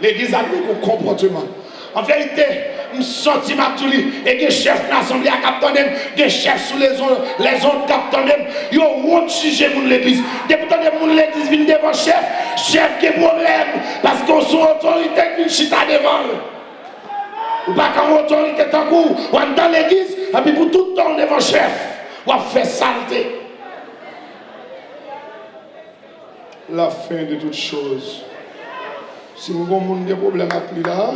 L'église a eu un comportement. En vérité, je me sens Mabdouli et que chef l'assemblée à Capitaine, que chef sous les autres Capitaine, ils ont jugé l'église. Depuis que l'église vient devant chef qui a problème parce qu'on son autorité qui vient chita devant. Ou pas comme autorité tant coup, ou dans l'église, et puis pour tout le temps devant chef, ou a fait saleté. La fin de toutes choses. Si nous avons des problèmes avec lui là,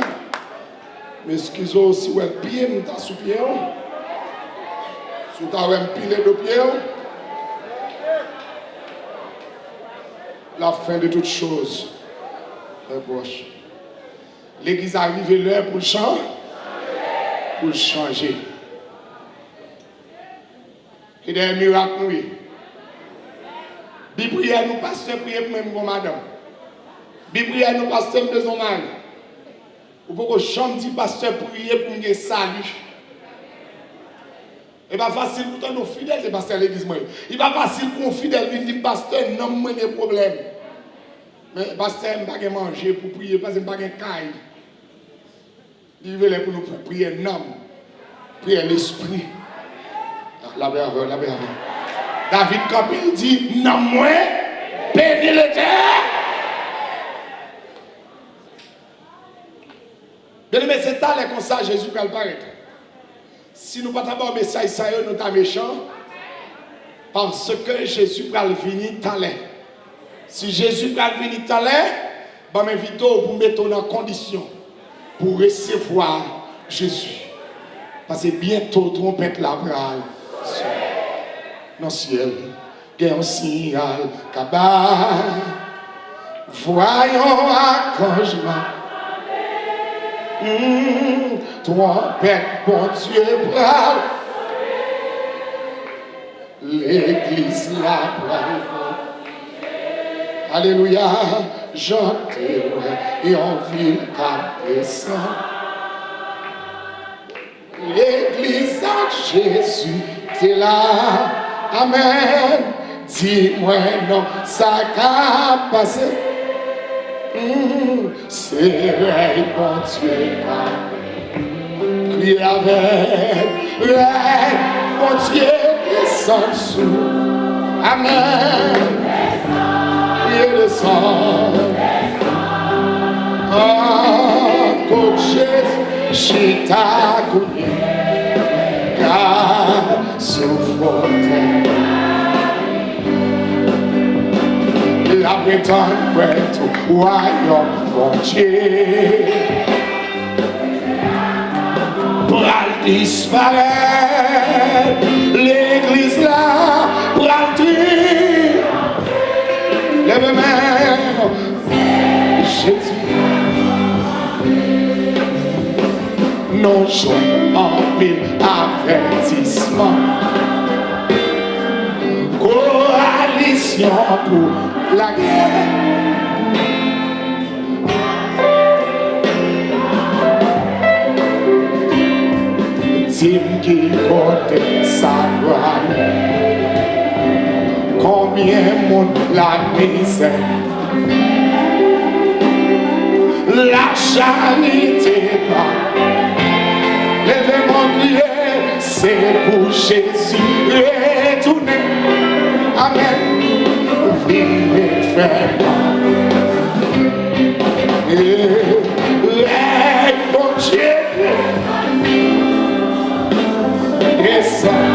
mais ce qu'ils ont aussi, ouais, pied, nous t'as sous pied, sous ta ouais, pilé de pied. La fin de toutes choses est proche. L'église arrive l'heure pour changer. Pour changer. Il y a des miracles, oui. Bible prière, nous pasteur prier pour même madame. Bible prière, nous pasteur besoin mal. Ou pour que chambre dit pasteur prier pour me salut. Et pas facile pour nos fidèles, c'est pasteur l'église. Il pas facile pour un fidèle venir dire pasteur, non, moi des problèmes. Mais pasteur, je ne pas manger pour prier, parce que je ne pas caille. Il veut pour nous prier non, prier l'esprit. La verre. David Capil dit, non, moi, bénis le terre. Bien aimé, c'est talent comme ça, Jésus qu'elle paraît. Si nous ne pas d'abord message, ça y est, nous sommes méchants. Parce que Jésus va venir talent. Si Jésus va venir talent, je m'invite pour mettre en condition pour recevoir Jésus. Parce que bientôt, trompette la brale. Dans le ciel, il y a un signal cabal. Voyons accrochement. Trompette, bon Dieu, brave. L'église la brave. Alléluia, j'entends et on vit le descend. L'église à Jésus, t'es là. Amen. Dis-moi non, ça a passé. C'est vrai, bon Dieu. Crie avec, bon Dieu, descend sous. Amen. Priez le sang. Ah, coach Jésus, t'a connu. La Bretagne prête au royaume entier. Pral disparaître, l'église là, pral dire. Lève-moi, Jésus. Non, je en pile avertissement. Coalition pour la guerre. Tim qui compte sa gloire. Combien monde la misère. La charité pas. Lèvez-moi prier, c'est pour Jésus retourner. Amen. Venez faire. Mon Dieu. Descends.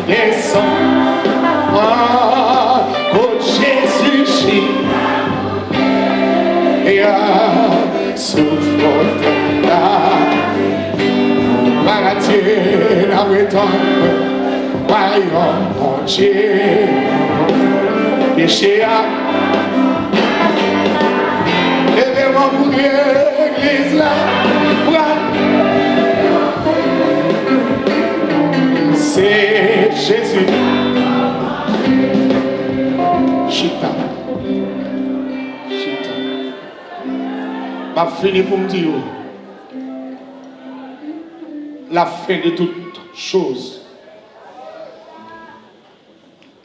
Descends. Ah, oh Jésus, et souffre là. Maratien, la Bretagne, royaume entier. Péché à lèvez-moi pour l'église là. C'est Jésus. Chita. Chita. Ma fini pour me dire. La fin de toute chose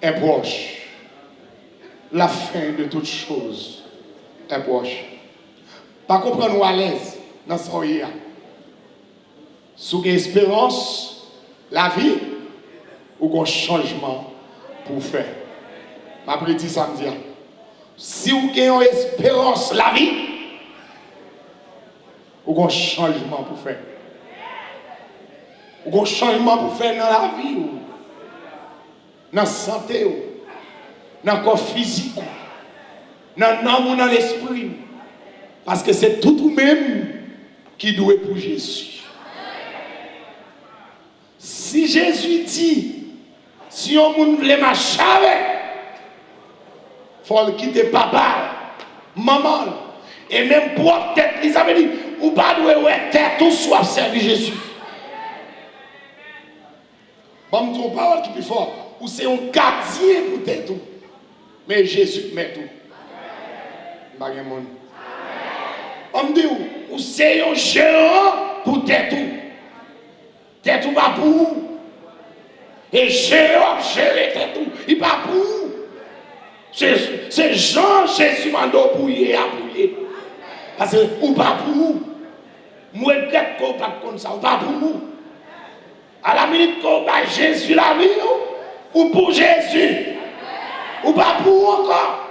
est proche. La fin de toute chose est proche. Pas comprendre ou à l'aise dans ce qu'il y a. Si vous avez espérance, la vie, ou un changement pour faire. Ma prédit samedi. Si vous avez espérance, la vie, ou un changement pour faire. Ou un changement pour faire dans la vie, dans la santé, dans le corps physique, dans l'âme ou dans l'esprit. Parce que c'est tout vous-même qui doit pour Jésus. Si Jésus dit, si on veut marcher avec, il faut le quitter papa, maman, et même pour tête, ils avaient dit, ou pas de tête, tout soit servi Jésus. Bon, ton parole qui est plus fort, ou c'est un gardien pour tête tout. Mais Jésus met tout. On me dit, ou c'est un gérant pour tête tout. Tête tout pas pour vous. Et gérant, gérer tête tout, il pas pour vous. C'est Jean Jésus m'a donné pour appuyer. Parce que ou pas pour vous. Moi, je ne sais pas comme ça, ou pas pour vous. À la minute qu'on va Jésus la vie, ou pour Jésus, ou pas pour vous encore.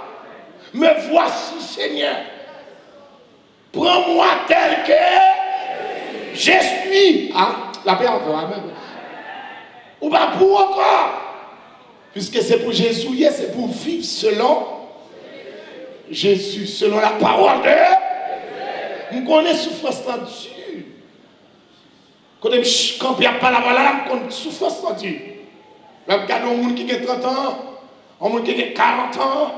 Me voici, Seigneur. Prends-moi tel que je suis. Ah, la paix encore. Amen. Ou pas pour vous encore. Puisque c'est pour Jésus, c'est pour vivre selon Jésus, selon la parole de Dieu. Nous connaissons souffrance là-dessus. Quand je campe pas la voilà, je connais souffrance là-dessus. Je regarde un monde qui a 30 ans, un monde qui a 40 ans,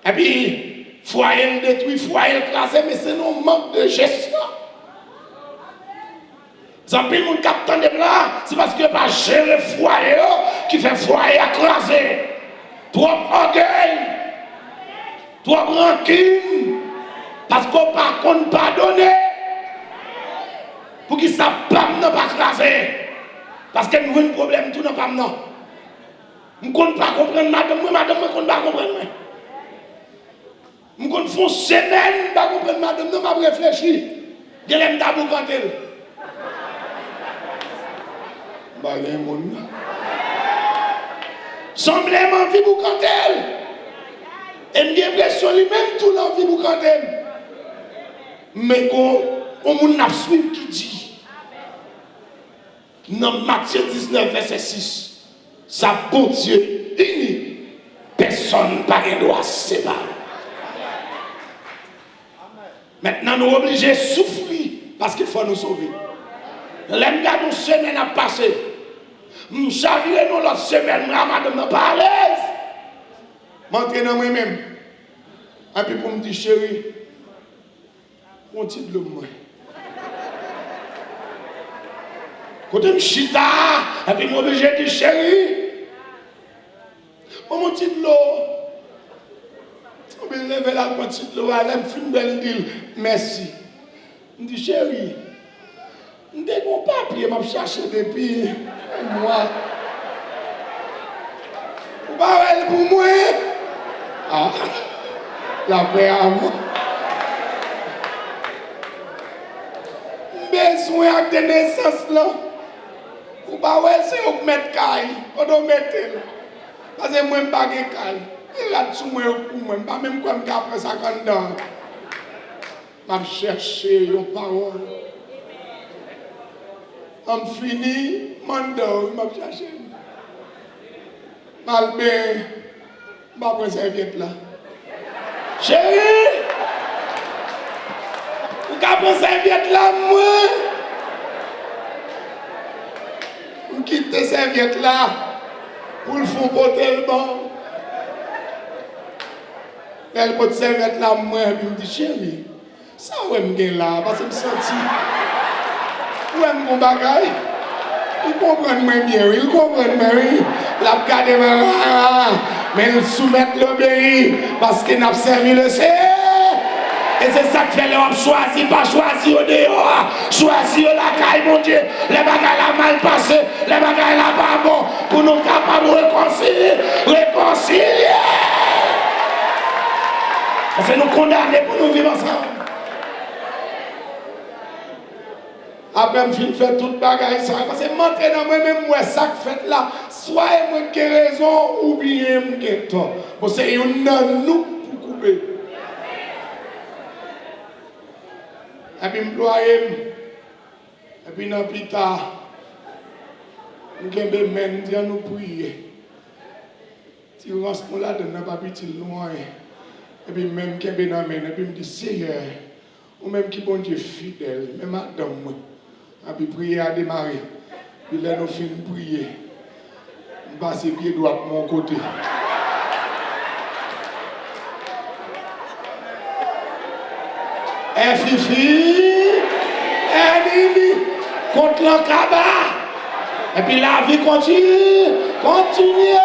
et puis, foyer détruit, foyer écrasé, mais c'est un manque de gestion. Zampi, le monde qui a là, c'est parce qu'il n'a pas géré le foyer qui fait foyer écrasé. Trop orgueil, trop rancune, parce qu'on ne compte pas donner. Pour qu'il ne pas écraser. Parce que nous avons un problème, tout n'a pas non. Nous ne compte pas comprendre madame, ne compte pas comprendre. Nous compte faire une semaine, pas comprendre madame, nous m'a réfléchi. Je l'aime d'abord quand elle. Semblement vie pour quand elle. Et j'ai l'impression lui-même tout l'envie pour quand elle. Mais on a suivi qui dit. Dans Matthieu 19, verset 6. Ça bon Dieu uni. Personne n'a pas le droit à se séparer. Maintenant nous sommes obligés de souffrir parce qu'il faut nous sauver. L'aime garde une semaine à passer. Nous savions nous l'autre semaine, madame n'est pas à l'aise. M'entrer dans moi-même. Et puis pour me dire, chérie, on tire de l'eau. Quand je me chita, et puis moi, j'ai dit, chérie, on tire de l'eau. On me lève la petite de l'eau, elle me fait une belle deal. Merci. Je dis, chérie, je dis, mon papier m'a cherché depuis un mois. Vous parlez pour moi? Ah, la paix à moi. Besoin de naissance là. Vous parlez, c'est au mettre caille. On doit mettre. Parce que moi, je ne suis pas caille. Il a tout moi pour moi. Pas même quand je après 50 ans. Je cherche une parole. On finit, mando, je cherche. Malbé, je vais prendre serviette là. Chérie, vous pouvez prendre serviette là, moi. Je quitte cette serviette là pour le fond porter le bon. Elle peut serviette là, moi, et me dit, chérie, ça où est-ce que là, parce que je me sens. Où est mon bagage? Il comprend moi bien, il comprend moi. La garde mais il soumet l'obéir parce qu'il n'a servi le Seigneur. Et c'est ça que fait l'homme choisir, pas choisir au dehors, choisir la caille, mon Dieu. Les bagages là mal passé, les bagages là pas bon, pour nous capables de réconcilier. Parce que nous condamnons pour nous vivre ensemble. Après, je fais toute bagaille ça. Parce que monter dans moi-même, moi, ça que fait là, soit moi qui ai raison ou bien moi qui ai tort. Parce que c'est nous pour couper. Et puis, je dois et puis, dans plus tard, je vais me nous prier. Si vous restez là, je ne vais pas petit loin. Et puis, même qui est dans et puis, je me dis, Seigneur, ou même qui bon Dieu fidèle, même madame, moi. Et puis, prier à démarrer. Puis là, nous finissons de prier. Je passe les pieds droits de mon côté. Et Fifi, et Nini, contre l'encaba. Et puis la vie continue, continue.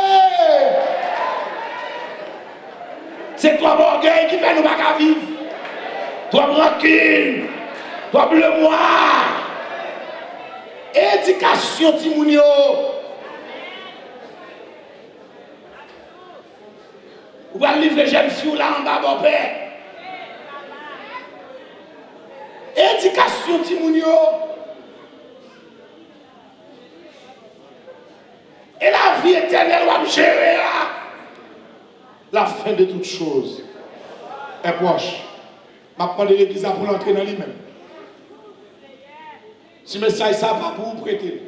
C'est toi, orgueil, qui fait nous pas vivre. Toi, rancune, toi, bleu noir. Éducation, Timounio. Vous allez livrer les jeunes filles là en bas, mon père. Éducation, Timounio. Et la vie éternelle va gérer là. La fin de toutes choses est proche. Je vais prendre l'église pour l'entrer dans lui-même. Si le message ça pas pour vous prêter.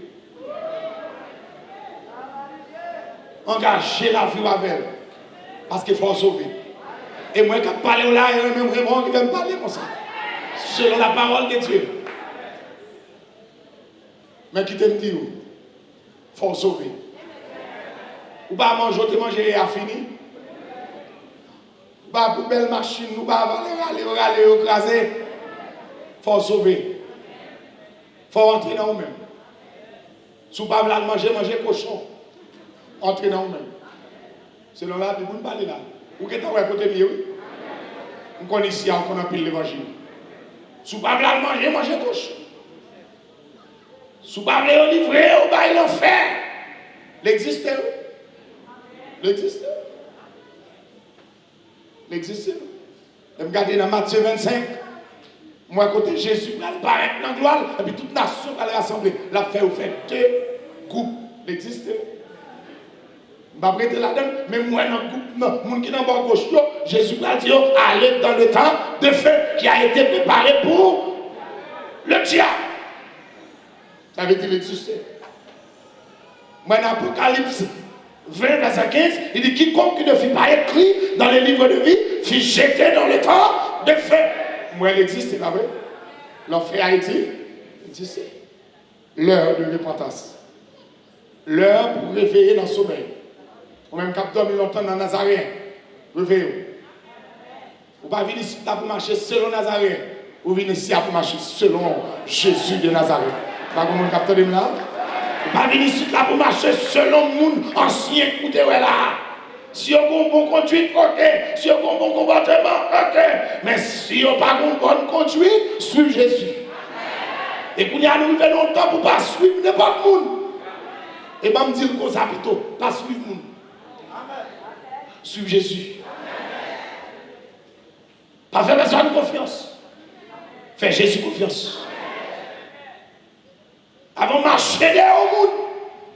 Engagez la vie avec elle. Parce qu'il faut sauver. Et moi, quand je parle là, il y a même Raymond qui va me parler comme ça. Selon la parole de Dieu. Mais qui t'aime dire, il faut sauver. Ou pas manger et à fini. Ou pas pour belle machine, ou pas aller écraser. Il faut sauver. Il faut entrer dans vous-même. Si vous ne pouvez pas manger cochon. Entrez dans vous-même. Selon la Bible, vous ne parlez là. Vous êtes à côté de mieux. Vous connaissez ici, on a pile l'évangile. Si vous ne pouvez pas manger cochon. Si vous ne pouvez pas livrer, vous pouvez l'enfer. L'existe. L'existe. L'existe. Je regarde dans Matthieu 25. Moi, à côté de Jésus, il apparaît dans la gloire. Et puis toute nation va rassembler. La fait, vous faites deux groupes. L'existe. Je ne vais pas prêter la donne, mais moi, dans le groupe, mon qui est dans le gauche, Jésus va dire allez dans le temps de feu qui a été préparé pour le diable. Ça veut dire qu'il existe. Moi, dans l'Apocalypse 20, verset 15, il dit quiconque qui ne fut pas écrit dans le livre de vie fut jeté dans le temps de feu. Moi, elle existe, c'est pas vrai. L'enfer a été existé. L'heure de repentance. L'heure pour réveiller dans le sommeil. Ou même quand dormi longtemps dans Nazareth, réveillez-vous. Vous ne venez pas ici pour marcher selon Nazareth. Vous venez ici pour marcher selon Jésus de Nazareth. Vous ne captez pas là? Vous ne venez pas ici pour marcher selon le monde ancien qui est là. Si vous avez une bonne conduite, ok. Si vous avez un bon comportement, ok. Mais si vous n'avez pas une bonne conduite, suivez Jésus. Et pour nous arriver longtemps pour ne pas suivre n'importe qui. Et bien, je me dis que ça plutôt, pas suivre le monde. Suivre Jésus. Pas faire besoin de confiance. Faire Jésus confiance. Avant de marcher derrière au monde.